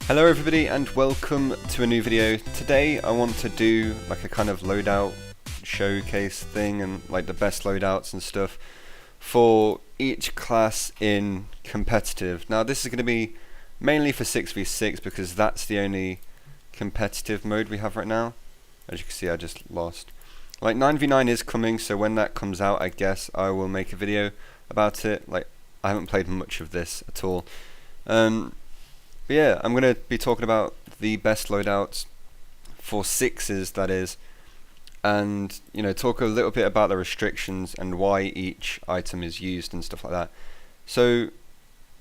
Hello everybody and welcome to a new video. Today I want to do like a kind of loadout showcase thing and like the best loadouts and stuff for each class in competitive. Now this is going to be mainly for 6v6 because that's the only competitive mode we have right now. As you can see, I just lost. Like 9v9 is coming, so when that comes out I guess I will make a video about it. Like I haven't played much of this at all. But yeah, I'm going to be talking about the best loadouts for 6's, that is, and you know, talk a little bit about the restrictions and why each item is used and stuff like that. So,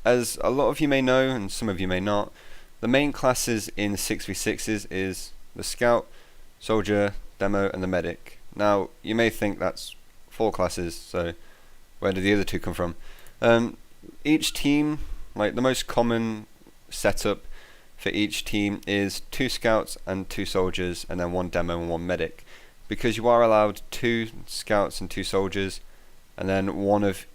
as a lot of you may know, and some of you may not, the main classes in 6v6's is the Scout, Soldier, Demo, and the Medic. Now, you may think that's 4 classes, so where did the other 2 come from? Each team, like the most common setup for each team is 2 scouts and 2 soldiers, and then 1 demo and 1 medic, because you are allowed 2 scouts and 2 soldiers and then 1 of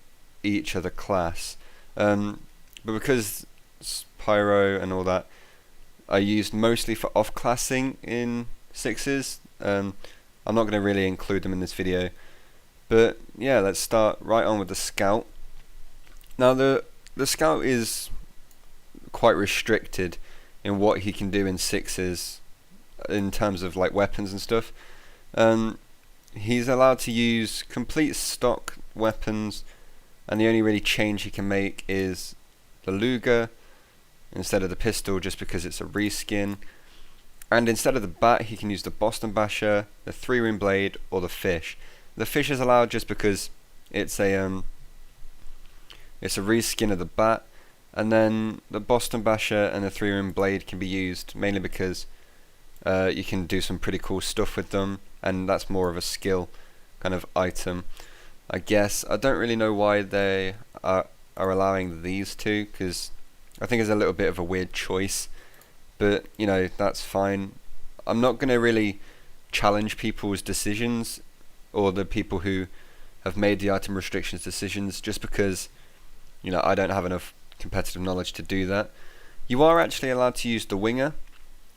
each other class. But because pyro and all that are used mostly for off-classing in 6's, I'm not going to really include them in this video. But yeah, let's start right on with the scout. Now the scout is quite restricted in what he can do in 6's in terms of like weapons and stuff. He's allowed to use complete stock weapons, and the only really change he can make is the Luger instead of the pistol, just because it's a reskin. And instead of the bat, he can use the Boston Basher, the 3-ring blade, or the fish. The fish is allowed just because it's a reskin of the bat. And then the Boston Basher and the 3-ring blade can be used mainly because you can do some pretty cool stuff with them, and that's more of a skill kind of item, I guess. I don't really know why they are allowing these two, because I think it's a little bit of a weird choice, but you know, that's fine. I'm not going to really challenge people's decisions, or the people who have made the item restrictions decisions, just because, you know, I don't have enough competitive knowledge to do that. You are actually allowed to use the winger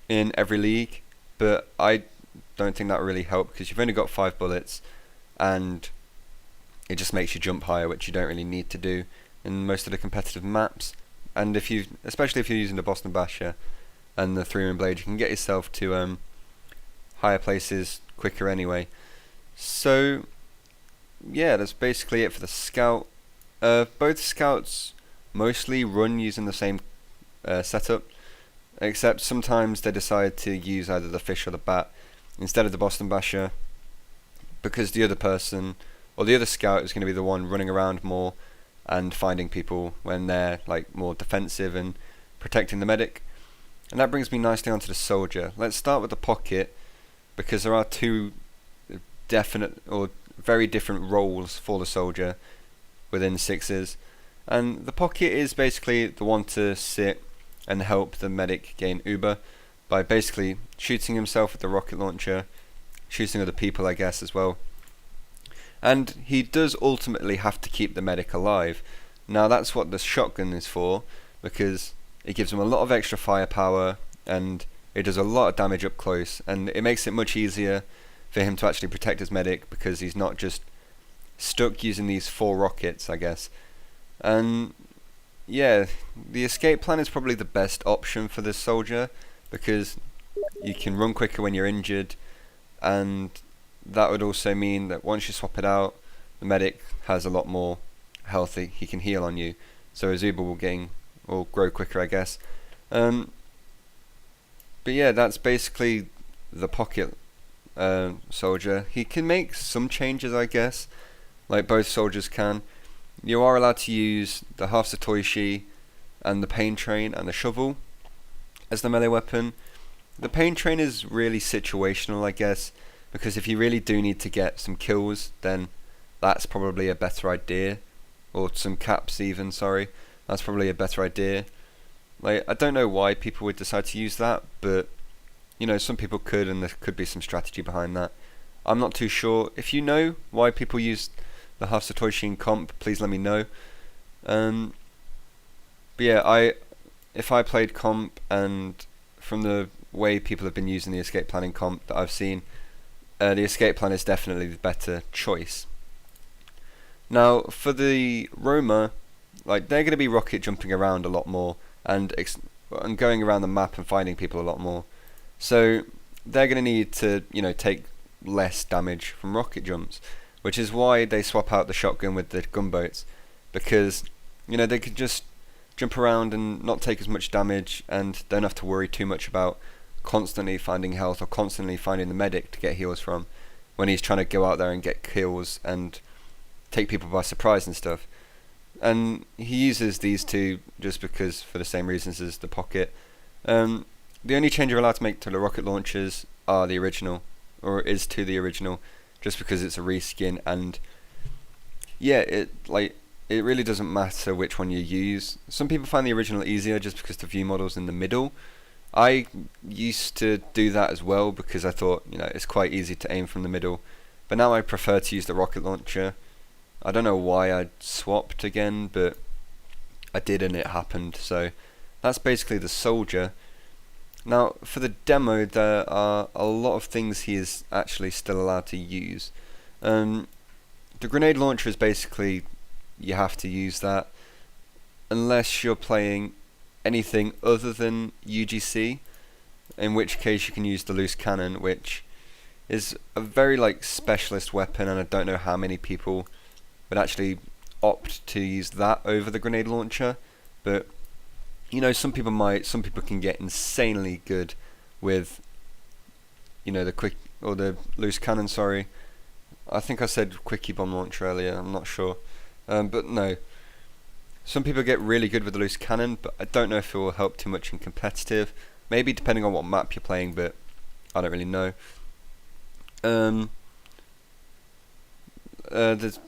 in every league, but I don't think that really helps, because you've only got 5 bullets and it just makes you jump higher, which you don't really need to do in most of the competitive maps. And especially if you're using the Boston Basher and the 3-ring blade, you can get yourself to higher places quicker anyway. So yeah, that's basically it for the scout. Both scouts mostly run using the same setup, except sometimes they decide to use either the fish or the bat instead of the Boston Basher, because the other person or the other scout is going to be the one running around more and finding people when they're like more defensive and protecting the medic. And that brings me nicely onto the soldier. Let's start with the pocket, because there are 2 definite or very different roles for the soldier within 6's. And the pocket is basically the one to sit and help the medic gain Uber by basically shooting himself with the rocket launcher, shooting other people I guess as well. And he does ultimately have to keep the medic alive. Now that's what the shotgun is for, because it gives him a lot of extra firepower and it does a lot of damage up close, and it makes it much easier for him to actually protect his medic, because he's not just stuck using these 4 rockets, I guess. And yeah, the escape plan is probably the best option for this soldier, because you can run quicker when you're injured, and that would also mean that once you swap it out, the medic has a lot more health. He can heal on you, so his Uber will grow quicker, I guess. But yeah, that's basically the pocket soldier. He can make some changes, I guess, like both soldiers can. You are allowed to use the half Satoshi and the pain train and the shovel as the melee weapon. The pain train is really situational, I guess, because if you really do need to get some kills, then that's probably a better idea, or some caps even, sorry, that's probably a better idea. Like, I don't know why people would decide to use that, but you know, some people could, and there could be some strategy behind that. I'm not too sure. If you know why people use the half Satoshi in comp, please let me know. But yeah, if I played comp, and from the way people have been using the escape plan in comp that I've seen, the escape plan is definitely the better choice. Now for the roamer, like, they're going to be rocket jumping around a lot more and going around the map and finding people a lot more, so they're going to need to, you know, take less damage from rocket jumps, which is why they swap out the shotgun with the gunboats, because, you know, they could just jump around and not take as much damage and don't have to worry too much about constantly finding health or constantly finding the medic to get heals from when he's trying to go out there and get kills and take people by surprise and stuff. And he uses these two just because, for the same reasons as the pocket. The only change you're allowed to make to the rocket launchers are the original, or is to the original, just because it's a reskin. And yeah, it really doesn't matter which one you use. Some people find the original easier just because the view model's in the middle. I used to do that as well because I thought, you know, it's quite easy to aim from the middle, but now I prefer to use the rocket launcher. I don't know why I swapped again, but I did and it happened. So that's basically the soldier. Now for the demo, there are a lot of things he is actually still allowed to use. The grenade launcher is basically, you have to use that unless you're playing anything other than UGC, in which case you can use the loose cannon, which is a very specialist weapon, and I don't know how many people would actually opt to use that over the grenade launcher, but you know, some people might. Some people can get insanely good with, you know, the quick or the loose cannon. Sorry, I think I said quickie bomb launcher earlier. I'm not sure, but no. Some people get really good with the loose cannon, but I don't know if it will help too much in competitive. Maybe depending on what map you're playing, but I don't really know. There's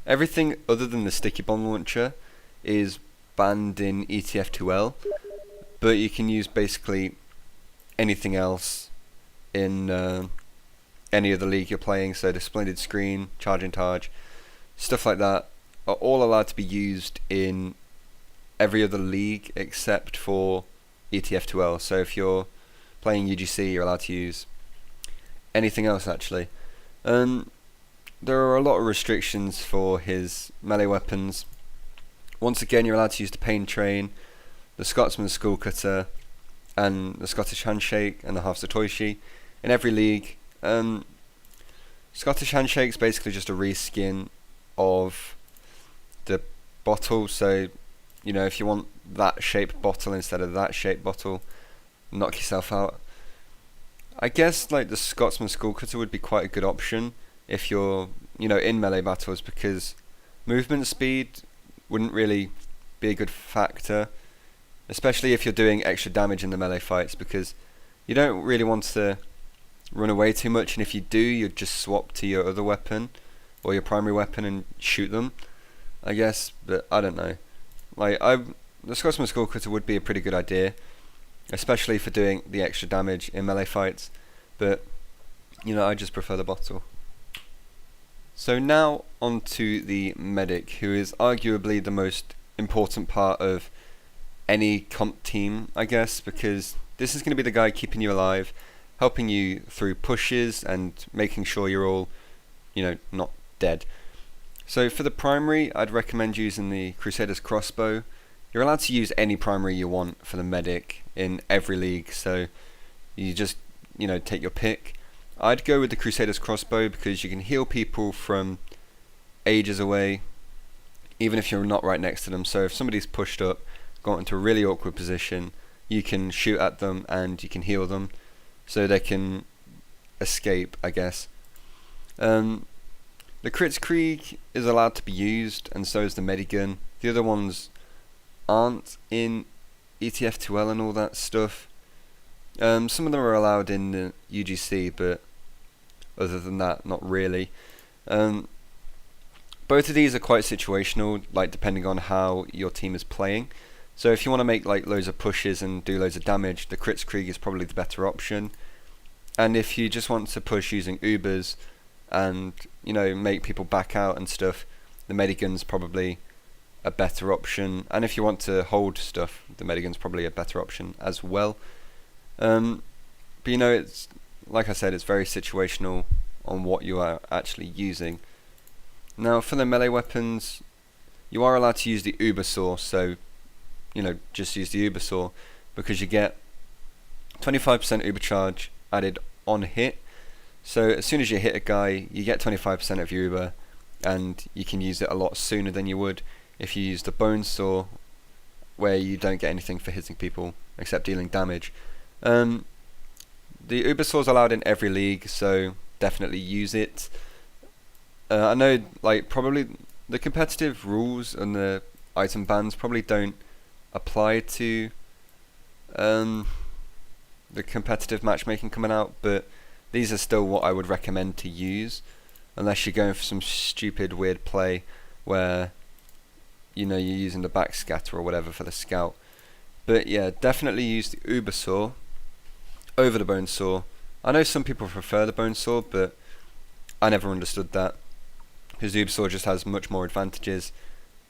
everything other than the sticky bomb launcher is banned in TF2, but you can use basically anything else in any other league you're playing. So the splendid screen, charging targe, stuff like that are all allowed to be used in every other league except for TF2. So if you're playing UGC, you're allowed to use anything else actually. There are a lot of restrictions for his melee weapons. Once again, you're allowed to use the Pain Train, the Scotsman's Skull Cutter, and the Scottish Handshake and the Half Satoshi in every league. Scottish Handshake's basically just a reskin of the bottle, so you know, if you want that shaped bottle instead of that shaped bottle, knock yourself out. I guess the Scotsman's Skull Cutter would be quite a good option if you're, you know, in melee battles, because movement speed wouldn't really be a good factor, especially if you're doing extra damage in the melee fights, because you don't really want to run away too much, and if you do, you'd just swap to your other weapon or your primary weapon and shoot them, I guess. But I don't know, the Scotsman's Skull Cutter would be a pretty good idea, especially for doing the extra damage in melee fights, but you know, I just prefer the bottle. So now on to the medic, who is arguably the most important part of any comp team, I guess, because this is going to be the guy keeping you alive, helping you through pushes and making sure you're all, you know, not dead. So for the primary, I'd recommend using the Crusader's Crossbow. You're allowed to use any primary you want for the medic in every league, so you just, you know, take your pick. I'd go with the Crusader's Crossbow because you can heal people from ages away, even if you're not right next to them. So if somebody's pushed up, got into a really awkward position, you can shoot at them and you can heal them, so they can escape, I guess. The Kritzkrieg is allowed to be used, and so is the Medigun. The other ones aren't in ETF2L and all that stuff. Some of them are allowed in the UGC, but other than that, not really. Both of these are quite situational, depending on how your team is playing. So if you want to make loads of pushes and do loads of damage, the Kritzkrieg is probably the better option. And if you just want to push using Ubers and, you know, make people back out and stuff, the Medigun's probably a better option, and if you want to hold stuff, the medigun's probably a better option as well. But you know, it's like I said, it's very situational on what you are actually using. Now for the melee weapons, you are allowed to use the Uber Saw, so you know, just use the Uber Saw because you get 25% Uber charge added on hit. So as soon as you hit a guy, you get 25% of your Uber, and you can use it a lot sooner than you would if you use the Bone Saw, where you don't get anything for hitting people except dealing damage. The Uber Saw is allowed in every league, so definitely use it. I know, like, probably the competitive rules and the item bans probably don't apply to the competitive matchmaking coming out, but these are still what I would recommend to use, unless you're going for some stupid weird play where, you know, you're using the backscatter or whatever for the scout. But yeah, definitely use the Uber Saw over the Bone Saw. I know some people prefer the Bone Saw, but I never understood that, because the Uber Saw just has much more advantages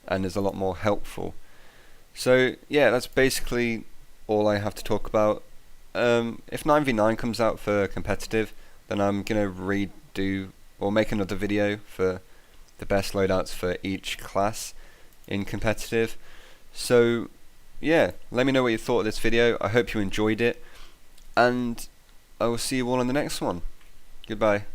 and is a lot more helpful. So yeah, that's basically all I have to talk about. If 9v9 comes out for competitive, then I'm gonna redo or make another video for the best loadouts for each class in competitive. So yeah, let me know what you thought of this video. I hope you enjoyed it, and I will see you all in the next one. Goodbye.